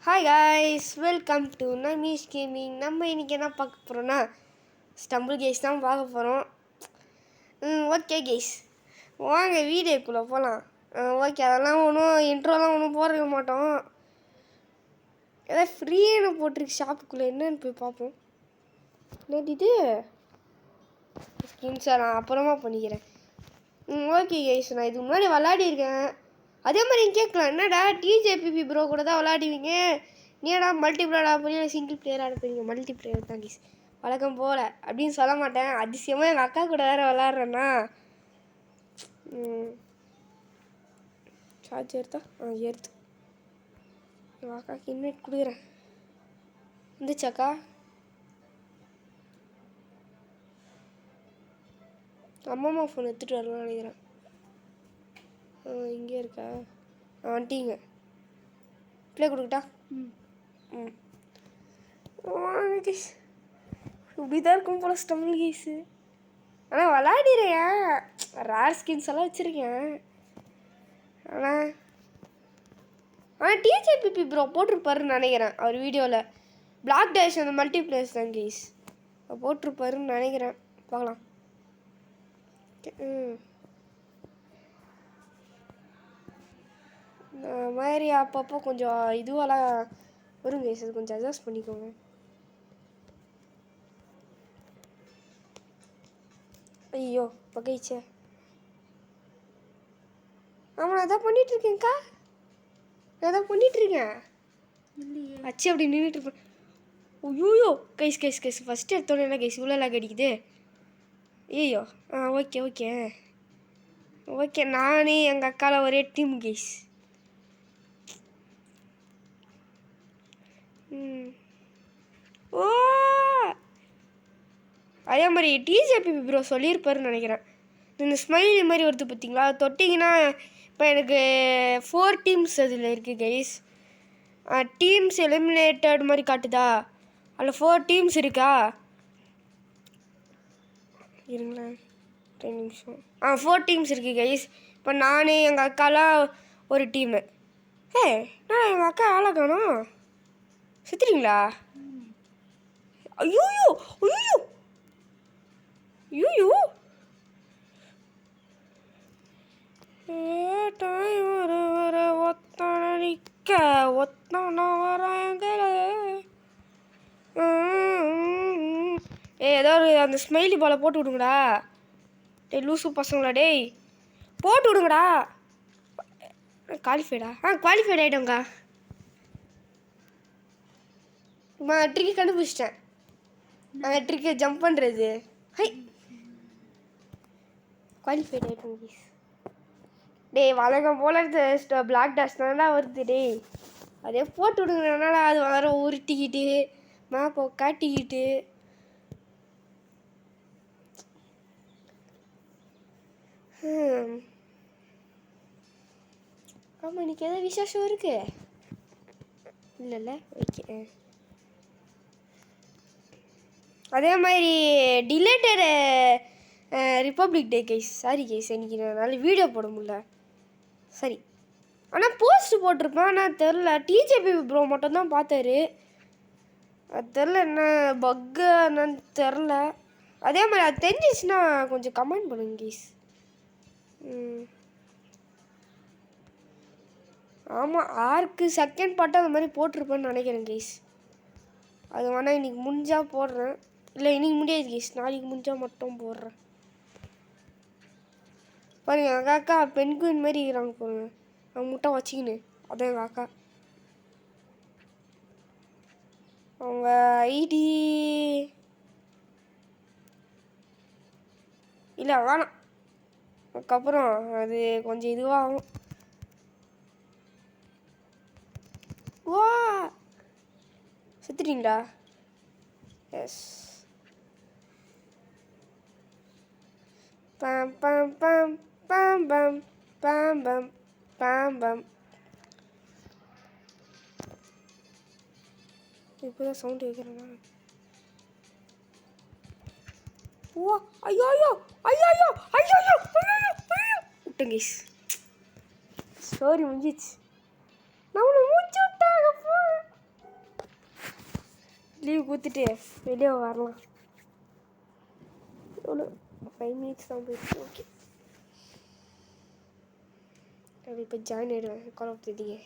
Hi guys, welcome to Namish gaming. நம்ம இன்றைக்கி என்ன பார்க்க போகிறோன்னா ஸ்டம்பிள் கேஸ் தான் பார்க்க போகிறோம். ஓகே கேஸ், வாங்க வீடியோக்குள்ளே போகலாம். ஓகே, அதெல்லாம் ஒன்றும் இன்ட்ரோலாம் ஒன்றும் போடுற மாட்டோம். ஏதாவது ஃப்ரீயான போட்டிருக்கு ஷாப்புக்குள்ளே, என்னன்னு போய் பார்ப்போம். என்னது ஸ்கின்ஸாக நான் அப்புறமா பண்ணிக்கிறேன். ஓகே கேஸ், நான் இதுக்கு முன்னாடி விளாடிருக்கேன். அதே மாதிரி நீங்கள் கேட்கலாம், என்னடா டிஜேபிபி ப்ரோ கூட தான் விளாடுவீங்க, நீடா மல்டி பிளேயர் ஆடுறீங்க, சிங்கிள் பிளேயர் ஆடுறீங்க. மல்டி பிளேயர் தான் கேஸ், வழக்கம் போல் அப்படின்னு சொல்ல மாட்டேன். அதிசயமாக எங்கள் அக்கா கூட வேறு விளாட்றேன்னா. சார்ஜ் எடுத்தா எடுத்து எங்கள் அக்காவுக்கு இன்வைட் கொடுக்குறேன். வந்துச்சாக்கா? அம்மா ஃபோன் எடுத்துகிட்டு வரலாம்னு நினைக்கிறேன். இங்கே இருக்கா? வந்துட்டீங்க. ப்ளே கொடுக்கிட்டா? கேஸ் இப்படி தான் இருக்கும் போல் ஸ்டம்பிள் கேஸு. ஆனால் விளாடிறேன், ரேர் ஸ்கின்ஸ் எல்லாம் வச்சுருக்கேன். ஆனால் டிஜேபிபி ப்ரோ போட்டிருப்பாருன்னு நினைக்கிறேன் அவர் வீடியோவில். பிளாக் டேஷ் அந்த மல்டி பிளேயர்ஸ் தான் கேஸ் போட்டிருப்பாருன்னு நினைக்கிறேன். பார்க்கலாம். இந்த மாதிரி அப்பப்போ கொஞ்சம் இதுவெல்லாம் வரும் கேஸ், அது கொஞ்சம் அட்ஜஸ்ட் பண்ணிக்கோங்க. ஐயோ பகைச்சே. ஆமாம், நான் அதான் பண்ணிகிட்ருக்கேன்க்கா, நான் அதான் பண்ணிகிட்ருக்கேன். அச்சு அப்படி நின்றுட்டுருப்பேன். ஐயோ கைஸ் கைஸ் கைஸ், ஃபஸ்ட்டு எடுத்தோன்னே என்ன கைஸ் இவ்வளோ லாக் அடிக்குது? ஐயோ ஓகே ஓகே ஓகே, நானே எங்கள் அக்காவில் ஒரே டீம் கைஸ். ஓ அதே மாதிரி டிஜேபிபி ப்ரோ சொல்லியிருப்பாருன்னு நினைக்கிறேன். இந்த ஸ்மைலி மாதிரி வருது பார்த்தீங்களா, தொட்டிங்கன்னா இப்போ எனக்கு 4 டீம்ஸ் அதில் இருக்குது கைஸ். டீம்ஸ் எலிமினேட்டட் மாதிரி காட்டுதா? அதில் 4 டீம்ஸ் இருக்கா? இருங்களேன் 2 நிமிஷம். 4 டீம்ஸ் இருக்குது கைஸ். இப்போ நான் எங்கள் அக்காலாம் ஒரு டீமு. நான் எங்கள் அக்கா ஆளை காணோம். சுற்றுறீங்களா? ஐயோ ஐயோ ஐயோ, வர வர ஒத்தான நிற்க ஒத்தான வராங்கள. ஏதோ ஒரு அந்த ஸ்மைலி பாலை போட்டு விடுங்கடா. லூசு பசங்களா டேய், போட்டு விடுங்கடா. குவாலிஃபைடா? குவாலிஃபைட் ஆகிட்டோங்க்கா. ட்ரிக்கு கண்டுபிடிச்சிட்டேன். ட்ரிக்கு ஜம்ப் பண்ணுறது. ஹை, குவாலிஃபைட் ஆகிட்டோம் ப்ளீஸ். டேய் வழக்கம் போல பிளாக் டேஷ் தானடா வருது. டேய் அதே போட்டு விடுங்கடா. அது வர உருட்டிக்கிட்டு மேப்பை காட்டிக்கிட்டு. ஆமாம், இன்னைக்கு எதாவது விசேஷம் இருக்கு இல்லைல்ல? ஓகே. அதே மாதிரி delayed republic day guys. Sorry guys, இன்றைக்கி என்னால் வீடியோ போட முடியல. சரி, ஆனால் போஸ்ட் போட்டிருப்பேன். ஆனால் தெரில, டிஜேபிபி ப்ரோ மட்டும்தான் பார்த்தாரு. அது தெரில, என்ன பக்கு என்னன்னு தெரில. அதே மாதிரி அது தெரிஞ்சிச்சுன்னா கொஞ்சம் கமெண்ட் பண்ணுங்க கைஸ். ஆமாம், ஆர்க்கு செகண்ட் பார்ட்டு அந்த மாதிரி போட்டிருப்பேன்னு நினைக்கிறேன் கைஸ். அது வேணால் இன்றைக்கி முடிஞ்சால் போடுறேன். இல்லை இன்றைக்கி முடியாது கைஸ், நாளைக்கு முடிஞ்சால் மட்டும் போடுறேன். பாருங்க, எங்கள் அக்கா பென்குயின் மாதிரி இருக்கிறாங்க பாருங்க, அவங்க முட்டை வச்சிக்கின்னு. அதான் எங்கள் அக்கா. அவங்க ஐடி இல்லை வேணாம், அதுக்கப்புறம் அது கொஞ்சம் இதுவாகும். வா சுத்துறீங்களா? எஸ். பம் பம் பம் பம் பம் பம் பம் பம் பம். இப்போதான் சவுண்ட் வைக்கிறேன்னா. ஓ ஐயோ ஐயோ ஐயோ ஐயோ ஐயோ ஐயோ ஐயோ விட்டேன் கைஸ். ஸ்டோரி முடிஞ்சிச்சு. நம்மளை மூச்சு விட்டாங்க போ. லீவ் கொடுத்துட்டு வெளியே வரலாம். எவ்வளோ 5 minutes தான் போயிடுச்சு. ஓகே, அப்படி இப்போ ஜாயின் ஆகிடுவேன் கால் ஆஃப் டியூட்டிங்க.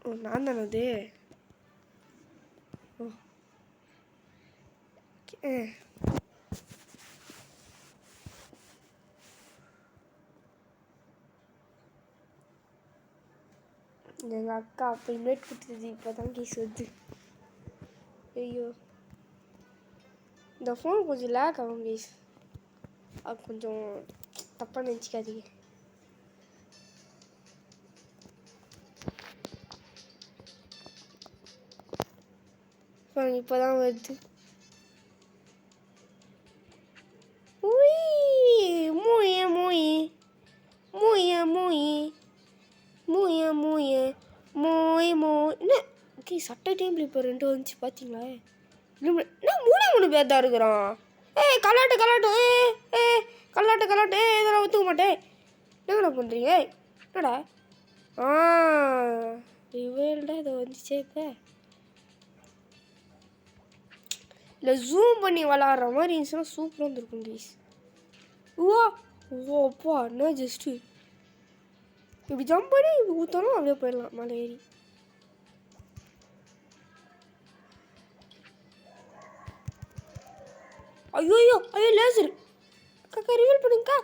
ஓ, நான் தானே அது. ஓ, ஓகே. எங்கள் அக்கா அப்போ இன்வைட் கொடுத்தது இப்போ தான் கேஸ் வருது. ஐயோ, இந்த ஃபோன் கொஞ்சம் லேக் ஆகும் கேஸ். அது கொஞ்சம் தப்பாக நினச்சிக்காதீங்க. இப்போ தான் வருது. மூய மூய மூய மூய மூய மூய மூய் மூய். என்ன ஓகே, சட்டை டைமில் இப்போ 2 வந்துச்சு பார்த்தீங்களா? என்ன 3 பேர் தான் இருக்கிறோம். கலாட்டு கலாட்டு, கலாட்டு கலாட்டு, இதெல்லாம் ஒத்துக்க மாட்டேன். என்னங்கடா பண்ணுறீங்க? என்னடா ரிவேல்டா இதை வந்துச்சே. இப்போ இல்லை ஜூம் பண்ணி விளாட்ற மாதிரி இருந்துச்சுன்னா சூப்பராக வந்துருக்கும் ப்ளீஸ். ஓ அப்பா, என்ன ஜஸ்ட்டு இப்படி ஜம்ப் பண்ணி இப்படி ஊற்றணும், அப்படியே போயிடலாம் மலை ஏறி. ஐயோ லேசர் காக்கா, ரிவீல் பண்ணுங்கக்கா.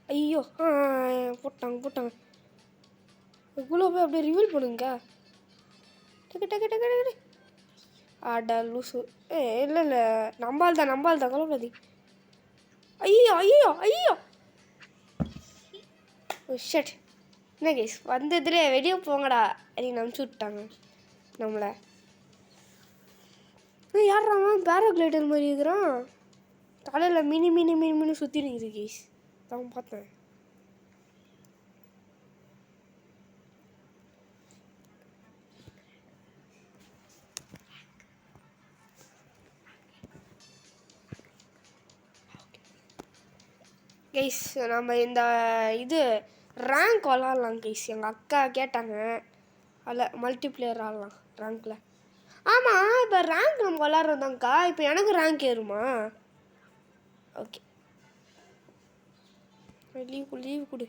ஐயோ போட்டாங்க. இவ்வளோ போய் அப்படியே ரிவீல் பண்ணுங்கக்கா. டக்கு டக்கு டக்கு டக்கு. ஆடா லூசு. இல்லை நம்பால் தான் கலப்படாது. ஐயோ ஷட். என்ன கேஸ் வந்ததுல வெளியே போங்கடா அப்படின்னு அனுப்பிச்சி விட்டாங்க நம்மளை. யாரான் பேராகிளைடர் மாதிரி இருக்கிறான், தலையில் மினி சுற்றி நிற்குது கேஸ். தான் பார்த்தேன். கைஸ் நம்ம இந்த இது ரேங்க் விளாட்லாம் கைஸ். எங்கள் அக்கா கேட்டாங்க, அதில் மல்டிப்ளேயர் ஆடலாம் ரேங்க்கில். ஆமாம், இப்போ ரேங்க் நம்ம விளாட்றதாங்க்கா. இப்போ எனக்கு ரேங்க் ஏறுமா? ஓகே, லீவ் கொடு.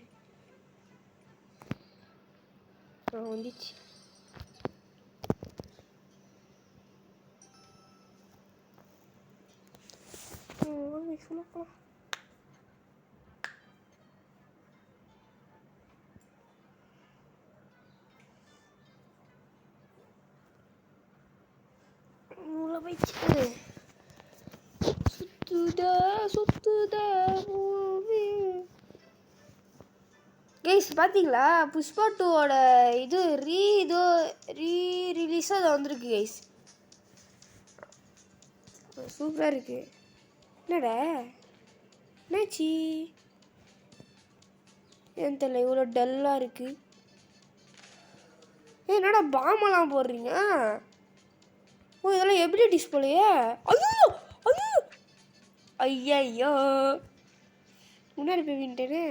வந்துச்சு. சொல்லலாம். கைஸ் பார்த்தீங்களா, புஷ்பா 2ஓட இது ரீரிலீஸாக அது வந்திருக்கு கைஸ். சூப்பராக இருக்கு. என்னடா என்னாச்சு ஏன் தெரியல, இவ்வளோ டல்லாக இருக்கு. என்னடா பாமெல்லாம் போடுறீங்க? ஓ, இதெல்லாம் எபிலிட்டிஸ் போலையே. ஐயோ முன்னாடி போய் வின்ட்டேனே.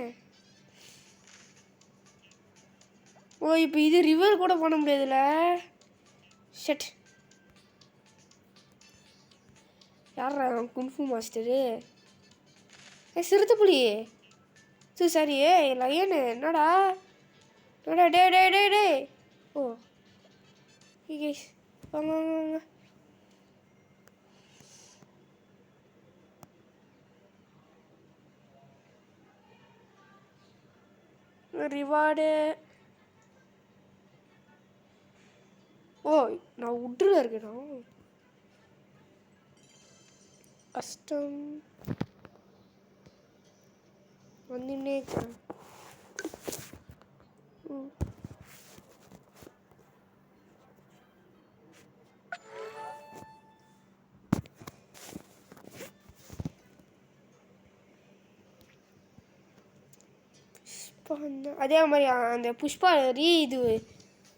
ஓ, இப்போ இது ரிவர் கூட பண்ண முடியாதுல்ல. ஷட். யாரா குன்ஃபு மாஸ்டரு? சிறுத்தைப்புலி. சரி லயனு. என்னடா டே. ஓ கேஸ் வாங்க. ரிவார்டு. ஓ, நான் உட்ரில் இருக்கேனா? கஷ்டம் வந்துன்னே இருக்கிறேன். அதே மாதிரி அந்த புஷ்பா இது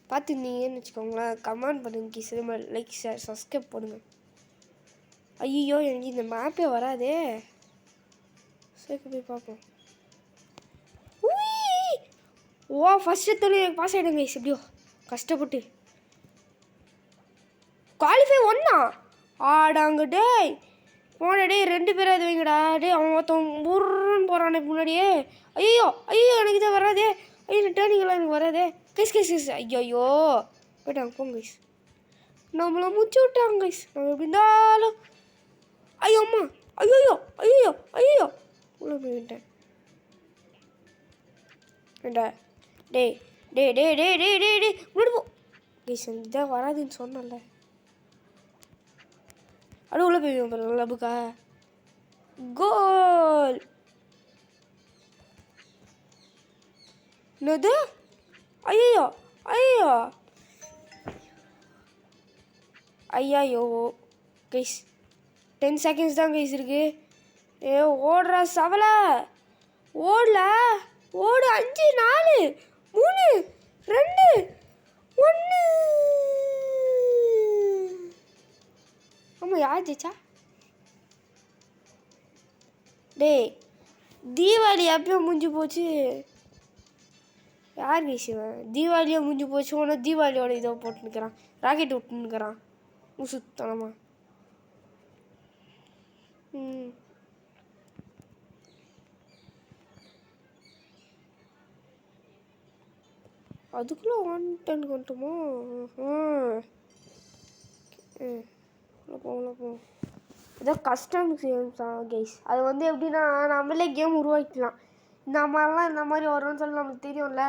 பார்த்துருந்தீங்கன்னு வச்சுக்கோங்களேன், கமெண்ட் பண்ணுங்க கீஸ். இதே மாதிரி லைக் ஷேர் சப்ஸ்கிரைப் பண்ணுங்கள். ஐயோ, எனக்கு இந்த மேப்பே வராதே. சரி போய் பார்ப்போம். ஓ, ஃபஸ்ட்டு தொழில் எனக்கு பாஸ் ஆகிடுங்க கைஸ். எப்படியோ கஷ்டப்பட்டு குவாலிஃபை ஒன்றா ஆடாங்க டேய் போன டே 2 பேரும் அது வைங்கடா டே அவன் ஒருத்தன் முருன்னு போகிறானே முன்னாடியே ஐயோ ஐயோ எனக்கு இதை வராதே ஐயோ டேர்னிங்கெல்லாம் எனக்கு வராதே கைஸ் ஐயோ போயிட்டாங்க போங்க கைஸ் நம்மளை முடிச்சு விட்டாங்க கைஸ் நம்ம எப்படி இருந்தாலும் ஐயோ அம்மா ஐயோ ஐயோ ஐயோ உள்ள போயிட்டேன் ஏண்டா டே டே டே டே டே டே டே முன்னாடி போ கைஸ் இதான் வராதுன்னு சொன்னல அடு உள்ள போய் பாருங்க லபுக்கா கோல் என்னது ஐயோ ஐயோ ஐயோ கைஸ் 10 செகண்ட்ஸ் தான் கைஸ் இருக்கு ஏ ஓடுறா சவலை ஓடல ஓடு 5 4 3 2 1 ஆமாம் யார் ஜெயிச்சா டேய் தீபாவளி எப்பயோ முடிஞ்சு போச்சு யார் கைசிவன் தீபாவளியோ முடிஞ்சு போச்சு உடனே தீபாவளியோட இதை போட்டுன்னுக்கிறான் ராக்கெட் விட்டுன்னுக்கிறான் சுத்தனமா அதுக்குள்ளே 110 கொண்டுமோ போவோம் ஏதோ கஸ்டம் கேம்ஸ் தான் கைஸ் அது வந்து எப்படின்னா நம்மளே கேம் உருவாக்கிக்கலாம் இந்த மாதிரி வரும்னு சொல்லி நமக்கு தெரியும்ல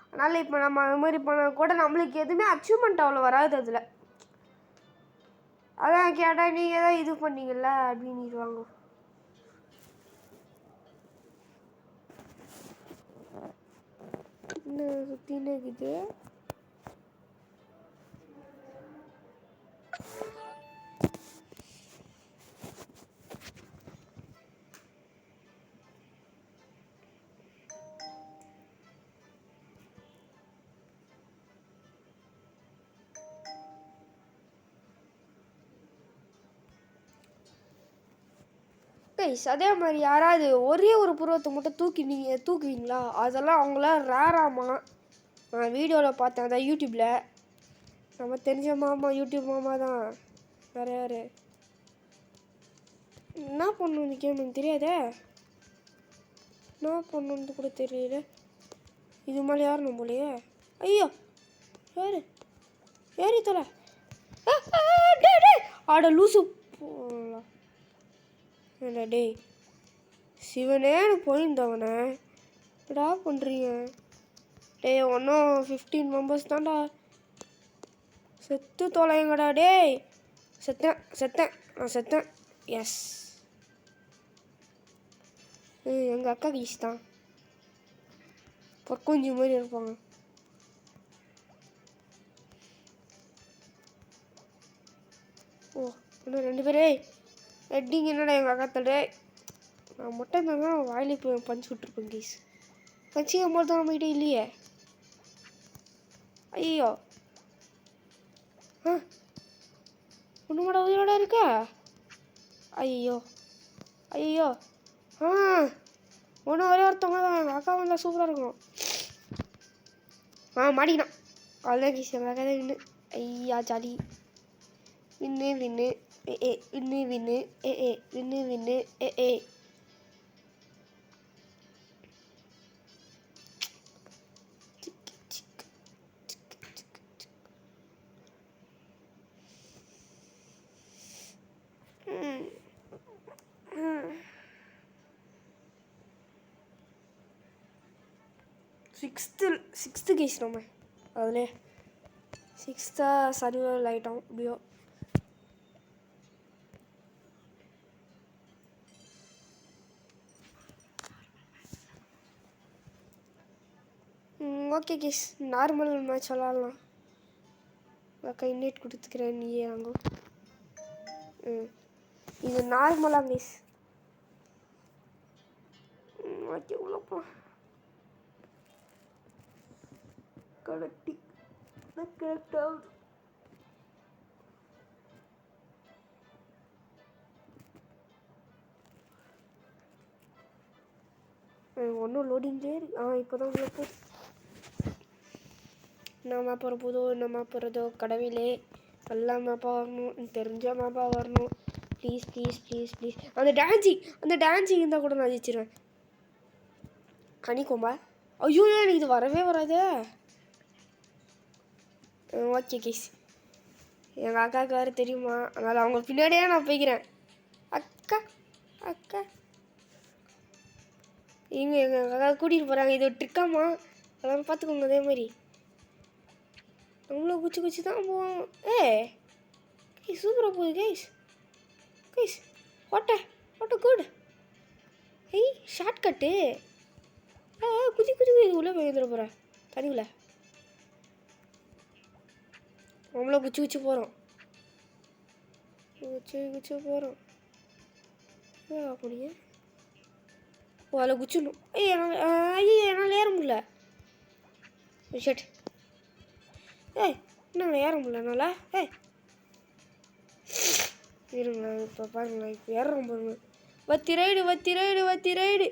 அதனால் இப்போ நம்ம அது மாதிரி பண்ண கூட நம்மளுக்கு எதுவுமே அச்சீவ்மெண்ட் அவ்வளோ வராது அதில் அதான் கேட்டால் நீங்கள் தான் இது பண்ணீங்கல்ல அப்படின்னுவாங்க இன்னும் சுற்றின்னு இருக்குது கைஸ் அதே மாதிரி யாராவது ஒரே ஒரு புருவத்தை மட்டும் தூக்குவீங்களா அதெல்லாம் அவங்களாம் ரேராமா நான் வீடியோவில் பார்த்தேன் அதான் யூடியூப்பில் நம்ம தெரிஞ்ச மாமா யூடியூப் மாமா தான் வேறு யார் என்ன பண்ணணும் இந்த கேம் எனக்கு தெரியாதே என்ன பண்ணணுன்னு கூட தெரியல இது மேலே யார் நம்மளையே ஐயோ யார் ஏறி தொலை ஆட லூசு போகலாம் ஏண்டா டேய் சிவனேன்னு போயிருந்தவனே என்னடா பண்ணுறீங்க டேய் ஒன்றும் 15 மெம்பர்ஸ் தான்டா செத்து தொலைங்கடா டேய் செத்தேன் எஸ் எங்கள் அக்கா கைஸ் தான் பொற்குஞ்சு மாதிரி இருப்பாங்க ஓ இன்னும் 2 பேரே ரெட்டிங் என்னடா எங்கள் அக்கா தடே நான் மட்டும் இருந்தால் வாயிலே போய் பஞ்சு விட்ருப்பேன் கைஸ் பஞ்சிக்கும் போது தான் நம்மகிட்ட இல்லையே ஐயோ ஒன்று கூட உயிரோட இருக்கா ஐயோ ஒன்று ஒரே ஒருத்தவங்க தான் எங்கள் அக்கா வந்தால் சூப்பராக இருக்கும் மாட்டிக்கினான் அவ்வளோதான் கைஸ் எங்கள் அக்கா தான் வின்னு ஐயா ஜாலி வின்னு வின்னு வின்னு ஏ 6th கைஸ் நம்ம அதில் 6th சர்வைவல் ஆகிட்டோம் எப்படியோ ஓகே கைஸ் நார்மல் மேட்ச் விளாட்லாம் அக்கா இன்னேட் கொடுத்துக்கிறேன் நீயே வாங்க இது நார்மலாக கைஸ் ஓகே உள்ள போ கரெக்ட் ஆகுது ஒன்றும் லோடிங்லேயே இருக்கு இப்போ தான் உள்ள போ என்ன மேப் வர போதோ என்ன மேப் வரதோ கடவுளே நல்ல மேப்பாக வரணும் தெரிஞ்ச மேப்பாக வரணும் ப்ளீஸ் ப்ளீஸ் ப்ளீஸ் ப்ளீஸ் அந்த டான்ஸிங் இருந்தால் கூட நான் ஜெயிச்சிருவேன் கனிக்கோம்பா ஐயோ எனக்கு இது வரவே வராதே ஓகே கேஸ் எங்கள் அக்காவுக்கு வேறு தெரியுமா அதனால் அவங்க பின்னாடியே நான் போய்க்கிறேன் அக்கா அக்கா எங்கள் அக்கா கூட்டிகிட்டு போகிறாங்க இது ஒரு ட்ரிக்காமா அதெல்லாம் பார்த்துக்கோங்க அதே மாதிரி நம்மளும் குச்சி தான் போவோம் சூப்பராக போகுது கைஸ் வாட்ட குட் ஏய் ஷார்ட் கட்டு குச்சி இது உள்ளே போய் வந்துட போகிறேன் தனியில் நம்மளும் குச்சி போகிறோம் குச்சி போகிறோம் அப்படியே ஓ அதில் குச்சிடணும் என்னால் ஏற முடியல ஷர்ட் என்ன ஏற முடியல என்னால் இருங்களா இப்போ பாருங்களேன் இப்போ ஏறுறோம் பாருங்க வத்தி ரைடு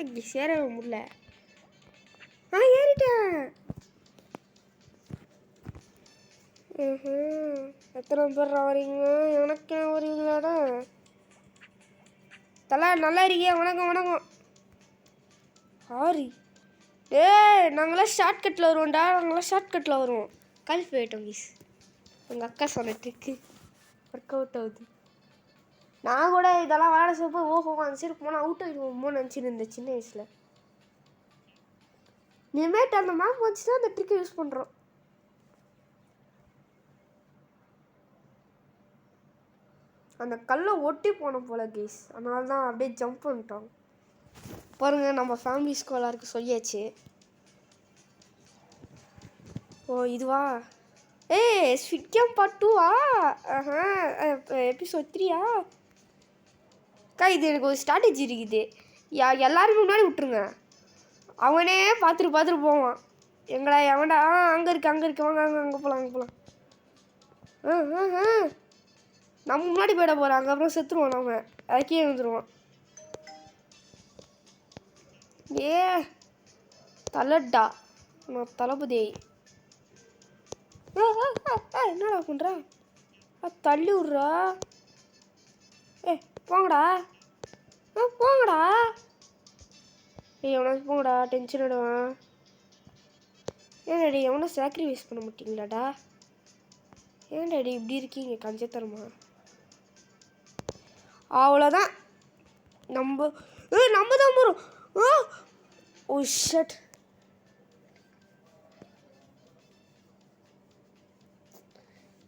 இங்கே சேர முடியல ஏறிட்டேன் எத்தனை பேர் வரீங்க எனக்கு வருவீங்களாடா தலை நல்லா இருக்கியா வணக்கம் ஆரி நாங்களாம் ஷார்ட்கட்டில் வருவோம் கல்ஃபி ஆகிட்டோம் மிஸ் எங்கள் அக்கா சொன்ன ட்ரிக்கு ஒர்க் அவுட் ஆகுது நான் கூட இதெல்லாம் விளாட சொல்லும்போது ஓஹோ அந்த சைடு போனால் அவுட் ஆகிடுவோமோ நினச்சிட்டு இருந்தேன் சின்ன வயசில் இனிமேட்டு அந்த மேப் வச்சுதான் அந்த ட்ரிக்கை யூஸ் பண்ணுறோம் அந்த கல்லை ஒட்டி போனோம் போல கேஸ் அதனால தான் அப்படியே ஜம்ப் பண்ணிட்டோம் பாருங்கள் நம்ம ஃபேமிலி ஸ்கூலாருக்கு சொல்லியாச்சு ஓ இதுவா ஸ்விட் கேம் பார்ட் 2வா எபிசோட் 3யா அக்கா இது எனக்கு ஒரு ஸ்ட்ராட்டஜி இருக்குது எல்லாருமே முன்னாடி விட்டுருங்க அவனே பார்த்துட்டு போவான் எங்கடா எவன்டா அங்கே இருக்கு வாங்க அங்கே போகலாம் நம்ம முன்னாடி போயிட போகிறாங்க அப்புறம் செத்துருவான் நம்ம அதுக்கே வந்துடுவான் தலடா நான் தளபதி என்னடா பண்ணுற தள்ளி விட்றா போங்கடா எவனாச்சும் போங்கடா டென்ஷன் ஆடுவான் ஏன்டாடி எவனை சாக்ரிஃபைஸ் பண்ண மாட்டீங்களாடா ஏன்டாடி இப்படி இருக்கீங்க கஞ்சத்தரமா அவ்வளோதான் நம்ம தான் போகிறோம் ஓ ஷட்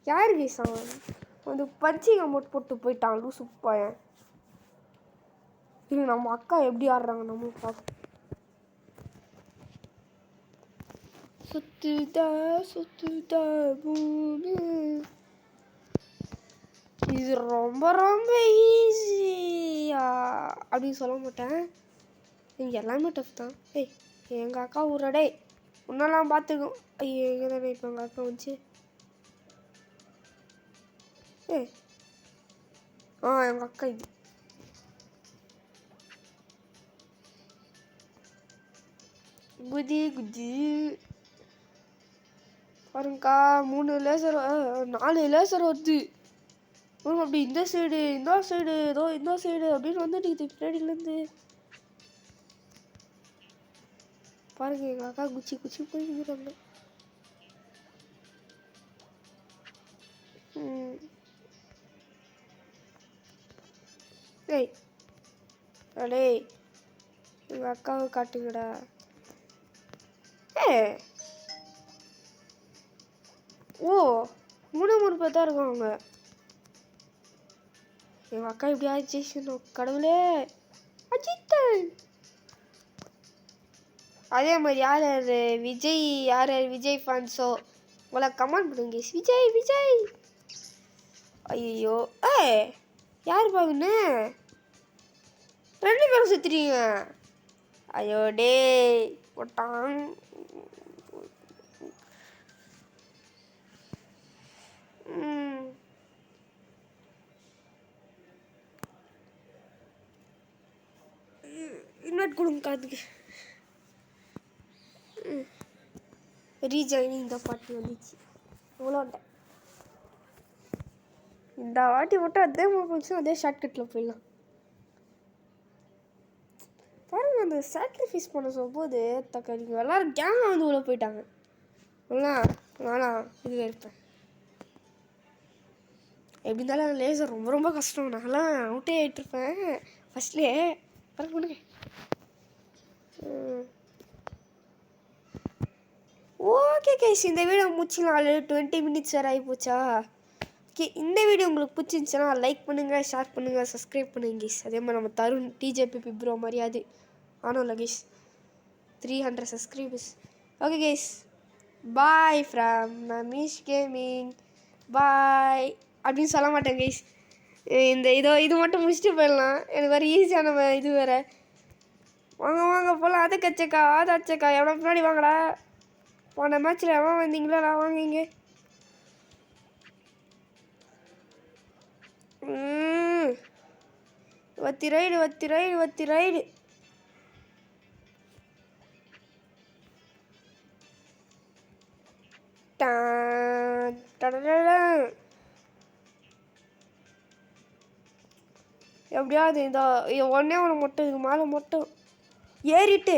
யார் கேசான் வந்து பஞ்சிங் அமௌண்ட் போட்டு போயிட்டான் லூசு பையன் இது நம்ம அக்கா எப்படி ஆடுறாங்க நம்ம பார்ப்போம் சுத்துதா பூமி இது ரொம்ப ஈஸியா அப்படின்னு சொல்ல மாட்டேன் இங்கே எல்லாமே டஃப் தான் எங்கள் அக்கா ஊரடே முன்னெல்லாம் பார்த்துக்கும் ஐயோ எங்கே தானே இப்போ எங்கள் அக்கா வந்துச்சு எங்கள் அக்கா இது குதி பாருங்கக்கா 4 லேசர் வருது அப்படி இந்த சைடு ஏதோ இந்த சைடு அப்படின்னு வந்துட்டு பின்னாடியிலேருந்து பாருங்க எங்கள் அக்கா குச்சி போயிருக்கிறாங்க அடே எங்கள் அக்காவை காட்டுங்கடா ஓ 3 பேர் தான் இருக்காங்க எங்கள் அக்கா இப்படி ஆச்சு கடவுளே அஜித்தன் அதே மாதிரி யார் விஜய் ஃபேன்ஸோ உங்களை கமெண்ட் பண்ணுங்க விஜய் ஐயோ யார் பாக்குன்னு 2 பேரும் சுத்துறீங்க ஐயோ டே போட்டான் இன்வெர்ட் கொடுங்க காதுக்கு ரீஜாயினிங் த பார்ட்டி வந்துச்சு. இவ்வளோட்டேன். இந்த வாட்டி மட்டும் அதே போச்சு, அதே ஷார்ட்கட்டில் போயிடலாம். பாருங்க, அந்த சாக்ரிஃபைஸ் பண்ண சொல்லும்போது தக்காளிங்க எல்லாரும் கேங்காக வந்து உள்ளே போயிட்டாங்க. நானும் இதுவே இருப்பேன். எப்படி இருந்தாலும் லேசர் ரொம்ப ரொம்ப கஷ்டம். நான்லாம் அவுட்டே ஆகிட்டுருப்பேன் ஃபஸ்ட்லேயே. பாருங்க பண்ணுங்க. ஓகே கைஸ், இந்த வீடியோ முடிச்சிக்கலாம். ஆல்ரெடி 20 மினிட்ஸ் வேறு ஆகிப்போச்சா. ஓகே, இந்த வீடியோ உங்களுக்கு பிடிச்சிருந்துச்சுன்னா லைக் பண்ணுங்கள், ஷேர் பண்ணுங்கள், சப்ஸ்கிரைப் பண்ணுங்க கைஸ். அதே மாதிரி நம்ம தருண் டிஜேபி ப்ரோ மாதிரியாது ஆனோம்ல guys, 300 subscribers. Okay guys, bye from Namish gaming. Bye அப்படின்னு சொல்ல மாட்டேன் கைஸ். இது மட்டும் முடிச்சுட்டு போயிடலாம். எனக்கு வேறு ஈஸியான இது வேறு. வாங்க போகலாம். அதை அச்சக்கா எவ்வளோ முன்னாடி வாங்கடா. போன மேட்ச்சில் எவன் வந்தீங்களா? நான் வாங்க இங்கே. வத்தி ரைடு. எப்படியாவது ஒன்றே மட்டும் இதுக்கு மேலே மட்டும் ஏறிட்டு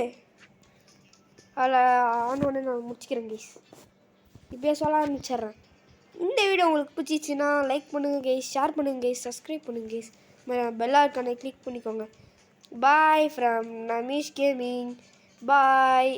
அதில் ஆனோடனே நான் முடிச்சுக்கிறேன் கைஸ். இப்படியே சொல்ல ஆரம்பிச்சிட்றேன். இந்த வீடியோ உங்களுக்கு பிடிச்சிச்சின்னா லைக் பண்ணுங்கள் கைஸ், ஷேர் பண்ணுங்கள் கைஸ், சப்ஸ்கிரைப் பண்ணுங்கள் கைஸ், பெல் ஐகானை கிளிக் பண்ணிக்கோங்க. Bye from Namish gaming. Bye.